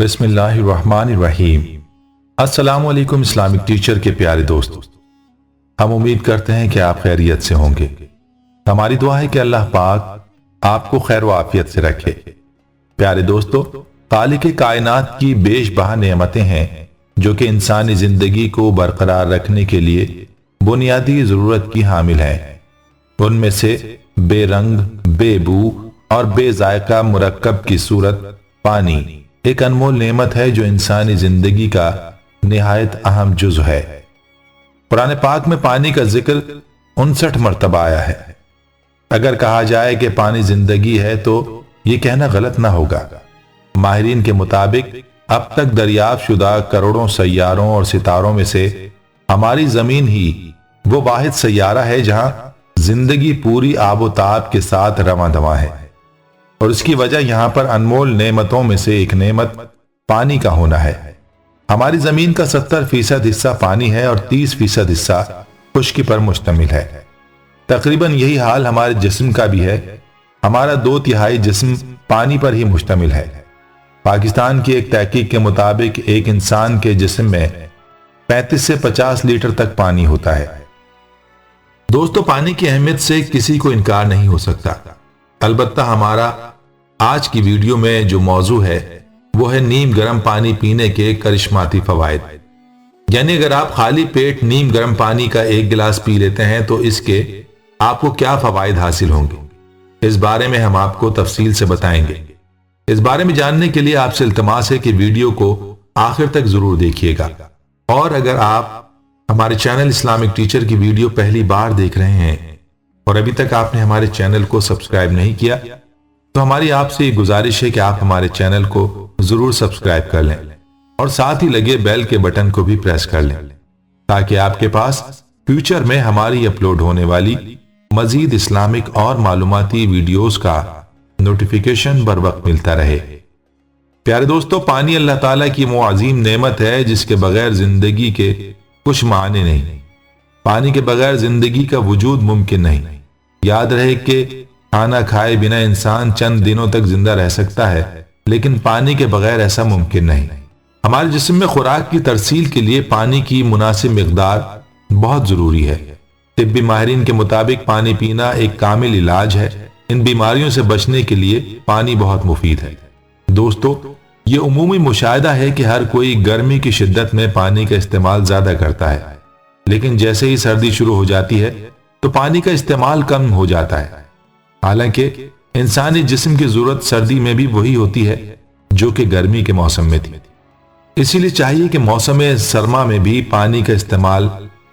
बिस्मिल्लाहिर्रहमानिर्रहीम। अस्सलाम वालेकुम इस्लामिक टीचर के प्यारे दोस्तों, हम उम्मीद करते हैं कि आप खैरियत से होंगे। हमारी दुआ है कि अल्लाह पाक आपको खैर व आफियत से रखे। प्यारे दोस्तों, खालिक कायनात की बेशबहा नेमतें हैं जो कि इंसानी जिंदगी को बरकरार रखने के लिए बुनियादी जरूरत की हामिल हैं। उनमें से बेरंग, बेबू और बेजायका मुरक्कब की सूरत पानी एक अनमोल नेमत है जो इंसानी जिंदगी का निहायत अहम जुज़ है। कुरान पाक में पानी का जिक्र 59 मरतबा आया है। अगर कहा जाए कि पानी जिंदगी है तो यह कहना गलत ना होगा। माहिरीन के मुताबिक अब तक दरियाफ्त शुदा करोड़ों सैयारों और सितारों में से हमारी जमीन ही वो वाहिद सैयारा है जहां जिंदगी पूरी आबोताब के साथ रवां दवा है, और इसकी वजह यहां पर अनमोल नेमतों में से एक नेमत पानी का होना है। हमारी जमीन का 70% हिस्सा पानी है और 30% हिस्सा खुश्की पर मुश्तमिल है। तकरीबन यही हाल हमारे जिस्म का भी है। हमारा 2/3 जिस्म पानी पर ही मुश्तमिल है। पाकिस्तान की एक तहकीक के मुताबिक एक इंसान के जिस्म में 35 से 50 लीटर तक पानी होता है। दोस्तों, पानी की अहमियत से किसी को इनकार नहीं हो सकता। अलबत्ता हमारा आज की वीडियो में जो मौजू है वो है नीम गर्म पानी पीने के करिश्माती फवायद। यानी अगर आप खाली पेट नीम गर्म पानी का 1 गिलास पी लेते हैं तो इसके आपको क्या फवायद हासिल होंगे, इस बारे में हम आपको तफसील से बताएंगे। इस बारे में जानने के लिए आपसे इल्तमास है कि वीडियो को आखिर तक जरूर देखिएगा। और अगर आप हमारे चैनल इस्लामिक टीचर की वीडियो पहली बार देख रहे हैं और अभी तक आपने हमारे चैनल को सब्सक्राइब नहीं किया तो हमारी आपसे ये गुजारिश है कि आप हमारे चैनल को जरूर सब्सक्राइब कर लें और साथ ही लगे बेल के बटन को भी प्रेस कर लें ताकि आपके पास फ्यूचर में हमारी अपलोड होने वाली मजीद इस्लामिक और मालूमाती वीडियोस का नोटिफिकेशन बर वक्त मिलता रहे। प्यारे दोस्तों, पानी अल्लाह ताला की वो अजीम नेमत है जिसके बगैर जिंदगी के कुछ माने नहीं। पानी के बगैर जिंदगी का वजूद मुमकिन नहीं। याद रहे कि खाना खाए बिना इंसान चंद दिनों तक जिंदा रह सकता है, लेकिन पानी के बगैर ऐसा मुमकिन नहीं। हमारे जिस्म में खुराक की तरसील के लिए पानी की मुनासिब मिकदार बहुत जरूरी है। तिब्बी माहिरीन के मुताबिक पानी पीना एक कामिल इलाज है। इन बीमारियों से बचने के लिए पानी बहुत मुफीद है। दोस्तों, ये उमूमी मुशाहिदा है कि हर कोई गर्मी की शिद्दत में पानी का इस्तेमाल ज्यादा करता है, लेकिन जैसे ही सर्दी शुरू हो जाती है तो पानी का इस्तेमाल कम हो जाता है। हालांकि इंसानी जिस्म की जरूरत सर्दी में भी वही होती है जो कि गर्मी के मौसम में थी। इसीलिए चाहिए कि मौसम सरमा में भी पानी का इस्तेमाल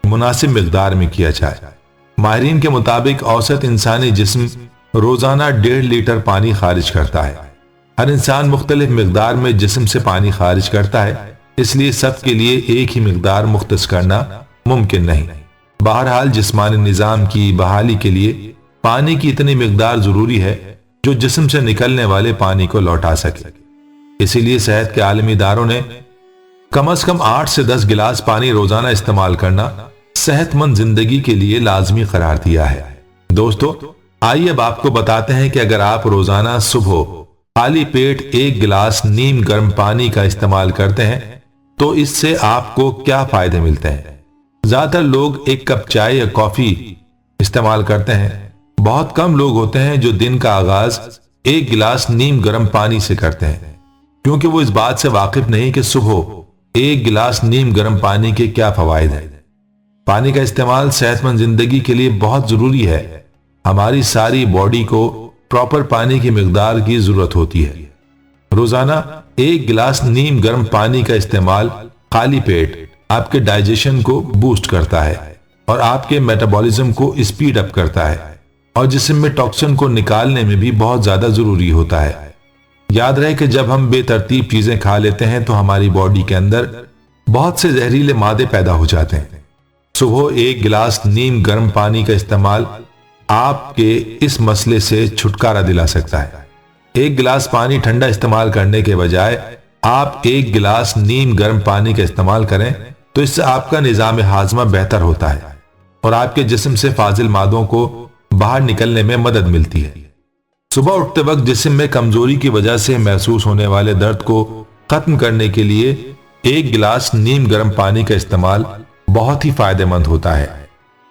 मुनासिब मिकदार में किया जाए। माहिरीन के मुताबिक औसत इंसानी जिस्म रोजाना 1.5 लीटर पानी खारिज करता है। हर इंसान मुख्तलिफ मिकदार में जिस्म से पानी खारिज करता है, इसलिए सबके लिए एक ही मिकदार मुख्तस करना मुमकिन नहीं। बहरहाल जिस्मानी निजाम की बहाली के लिए पानी की इतनी मिकदार जरूरी है जो जिस्म से निकलने वाले पानी को लौटा सके। इसीलिए सेहत के आलमी इदारों ने कम से कम 8 से 10 गिलास पानी रोजाना इस्तेमाल करना सेहतमंद जिंदगी के लिए लाजमी करार दिया है। दोस्तों, आइए अब आपको बताते हैं कि अगर आप रोजाना सुबह खाली पेट 1 गिलास नीम गर्म पानी का इस्तेमाल करते हैं तो इससे आपको क्या फायदे मिलते हैं। ज्यादातर लोग 1 कप चाय या कॉफी इस्तेमाल करते हैं। बहुत कम लोग होते हैं जो दिन का आगाज 1 गिलास नीम गर्म पानी से करते हैं, क्योंकि वो इस बात से वाकिफ नहीं कि सुबह 1 गिलास नीम गर्म पानी के क्या फवायद हैं। पानी का इस्तेमाल सेहतमंद जिंदगी के लिए बहुत जरूरी है। हमारी सारी बॉडी को प्रॉपर पानी की मिकदार की जरूरत होती है। रोजाना 1 गिलास नीम गर्म पानी का इस्तेमाल खाली पेट आपके डाइजेशन को बूस्ट करता है और आपके मेटाबॉलिज्म को स्पीड अप करता है और जिस्म में टॉक्सिन को निकालने में भी बहुत ज्यादा जरूरी होता है। याद रहे कि जब हम बेतरतीब चीजें खा लेते हैं तो हमारी बॉडी के अंदर बहुत से जहरीले मादे पैदा हो जाते हैं। सुबह 1 गिलास नीम गर्म पानी का इस्तेमाल आपके इस मसले से छुटकारा दिला सकता है। 1 गिलास पानी ठंडा इस्तेमाल करने के बजाय आप 1 गिलास नीम गर्म पानी का इस्तेमाल करें तो इससे आपका निजाम हाजमा बेहतर होता है और आपके जिस्म से फाजिल मादों को बाहर निकलने में मदद मिलती है। सुबह उठते वक्त जिस्म में कमजोरी की वजह से महसूस होने वाले दर्द को ختم کرنے کے لیے 1 गिलास नीम गर्म पानी का इस्तेमाल बहुत ही फायदेमंद होता है।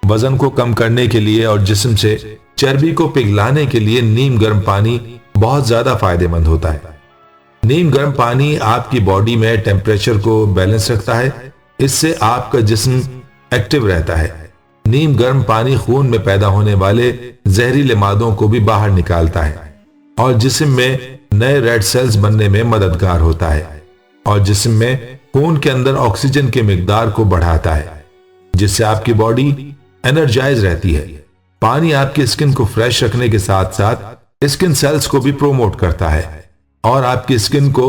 वजन को कम करने के लिए और जिस्म से चर्बी को पिघलाने के लिए नीम गर्म पानी बहुत ज्यादा फायदेमंद होता है। नीम गर्म पानी आपकी बॉडी में टेम्परेचर को बैलेंस रखता है, इससे आपका जिस्म एक्टिव रहता है। नीम गर्म पानी खून में पैदा होने वाले जहरीले मादों को भी बाहर निकालता है और जिस्म में नए रेड सेल्स बनने में मददगार होता है और जिस्म में खून के अंदर ऑक्सीजन के मिकदार को बढ़ाता है, जिससे आपकी बॉडी एनर्जाइज रहती है। पानी आपकी स्किन को फ्रेश रखने के साथ साथ स्किन सेल्स को भी प्रोमोट करता है और आपकी स्किन को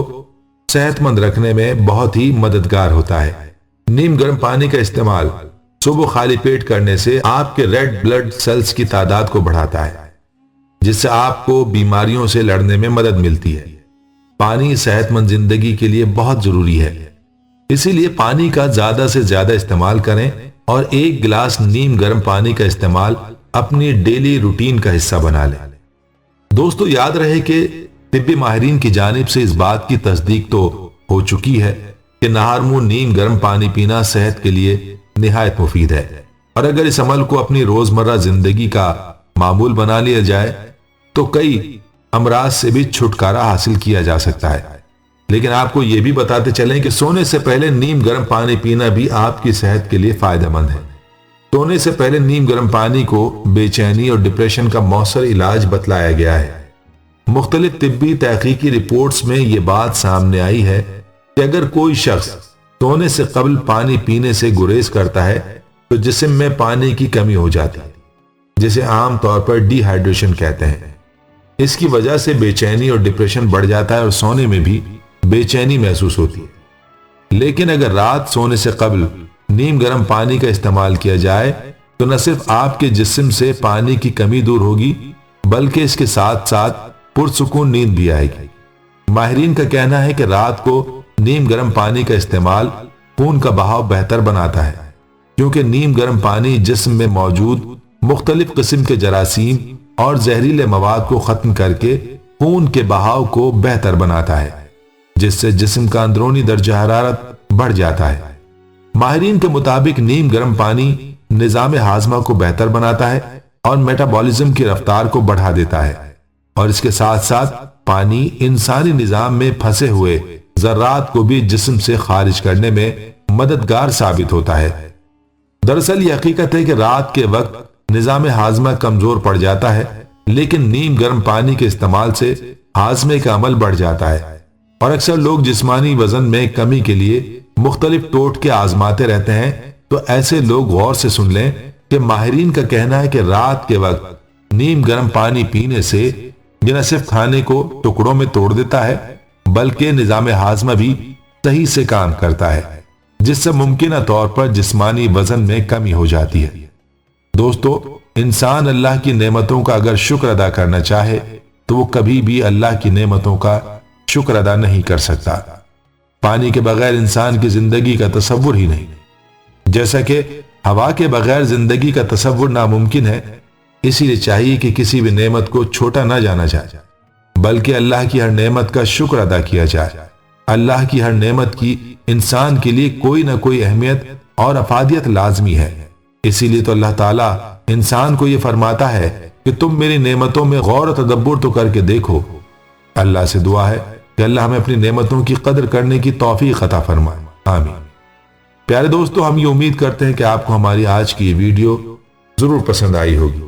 सेहतमंद रखने में बहुत ही मददगार होता है। नीम गर्म पानी का इस्तेमाल सुबह खाली पेट करने से आपके रेड ब्लड सेल्स की तादाद को बढ़ाता है, जिससे आपको बीमारियों से लड़ने में मदद मिलती है। पानी सेहतमंद जिंदगी के लिए बहुत जरूरी है, इसीलिए पानी का ज्यादा से ज्यादा इस्तेमाल करें और 1 गिलास नीम गर्म पानी का इस्तेमाल अपनी डेली रूटीन का हिस्सा बना लें। दोस्तों, याद रहे कि तिब्बी माहिरीन की जानिब से इस बात की तस्दीक तो हो चुकी है कि नहार मुंह नीम गर्म पानी पीना सेहत के लिए निहायत मुफीद है और अगर इस अमल को अपनी रोजमर्रा जिंदगी का मामूल बना लिया जाए तो कई अमराज से भी छुटकारा हासिल किया जा सकता है। लेकिन आपको यह भी बताते चलें कि सोने से पहले नीम गर्म पानी पीना भी आपकी सेहत के लिए फायदेमंद है। सोने से पहले नीम गर्म पानी को बेचैनी और डिप्रेशन का मौसर इलाज बतलाया गया है। मुख्तलिफ तिब्बी तहकीकी रिपोर्ट्स में यह बात सामने आई है कि अगर कोई शख्स सोने से कबल पानी पीने से गुरेज करता है तो जिस्म में पानी की कमी हो जाती है, जिसे आम तौर पर डिहाइड्रेशन कहते हैं। इसकी वजह से बेचैनी और डिप्रेशन बढ़ जाता है और सोने में भी बेचैनी महसूस होती है। लेकिन अगर रात सोने से कबल नीम गर्म पानी का इस्तेमाल किया जाए तो न सिर्फ आपके जिस्म से पानी की कमी दूर होगी बल्कि इसके साथ साथ पुरसुकून नींद भी आएगी। माहिरीन का कहना है कि रात को नीम गर्म पानी का इस्तेमाल खून का बहाव बेहतर बनाता है, क्योंकि नीम गर्म पानी जिस्म में मौजूद मुख्तलिफ किस्म के जरासीम और जहरीले मवाद को खत्म करके खून के बहाव को बेहतर बनाता है, जिससे जिस्म का अंदरूनी दर्जा हरारत बढ़ जाता है। माहिरीन के मुताबिक नीम गर्म पानी निजाम हाजमा को बेहतर बनाता है और मेटाबॉलिज्म की रफ्तार को बढ़ा देता है और इसके साथ साथ पानी इंसानी निजाम में फंसे हुए जर्रात को भी जिस्म से खारिज करने में मददगार साबित होता है। दरअसल ये हकीकत है कि रात के वक्त निजाम हाजमा कमजोर पड़ जाता है, लेकिन नीम गर्म पानी के इस्तेमाल से हाजमे का अमल बढ़ जाता है और अक्सर लोग जिस्मानी वजन में कमी के लिए मुख्तलिफ टोटके आजमाते रहते हैं। तो ऐसे लोग गौर से सुन लें कि माहिरीन का कहना है कि रात के वक्त नीम गर्म पानी पीने से न सिर्फ खाने को टुकड़ों में तोड़ देता है बल्कि निजाम हाजमा भी सही से काम करता है, जिससे मुमकिन तौर पर जिस्मानी वजन में कमी हो जाती है। दोस्तों, इंसान अल्लाह की नेमतों का अगर शुक्र अदा करना चाहे तो वो कभी भी अल्लाह की नेमतों का शुक्र अदा नहीं कर सकता। पानी के बगैर इंसान की जिंदगी का तसव्वुर ही नहीं, जैसा कि हवा के बगैर जिंदगी का तसव्वुर नामुमकिन है। इसीलिए चाहिए कि किसी भी नेमत को छोटा ना जाना जाए बल्कि अल्लाह की हर नेमत का शुक्र अदा किया जाए। अल्लाह की हर नेमत की इंसान के लिए कोई ना कोई अहमियत और अफादियत लाजमी है। इसीलिए तो अल्लाह ताला इंसान को यह फरमाता है कि तुम मेरी नेमतों में गौर और तदब्बुर तो करके देखो। अल्लाह से दुआ है कि अल्लाह हमें अपनी नेमतों की कदर करने की तौफीक अता फरमाए, आमीन। प्यारे दोस्तों, हम ये उम्मीद करते हैं कि आपको हमारी आज की ये वीडियो जरूर पसंद आई होगी।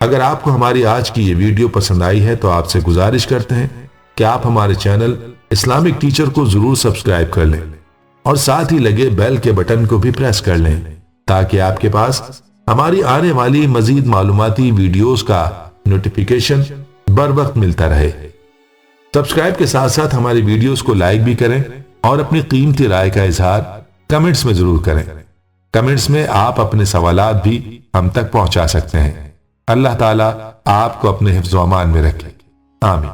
अगर आपको हमारी आज की ये वीडियो पसंद आई है तो आपसे गुजारिश करते हैं कि आप हमारे चैनल इस्लामिक टीचर को जरूर सब्सक्राइब कर लें और साथ ही लगे बेल के बटन को भी प्रेस कर लें ताकि आपके पास हमारी आने वाली मजीद मालूमाती वीडियोस का नोटिफिकेशन बर वक्त मिलता रहे। सब्सक्राइब के साथ साथ हमारी वीडियोस को लाइक भी करें और अपनी कीमती राय का इजहार कमेंट्स में जरूर करें। कमेंट्स में आप अपने सवालात भी हम तक पहुंचा सकते हैं। अल्लाह ताला आपको अपने हिफ्ज़ व अमान में रखे, आमीन।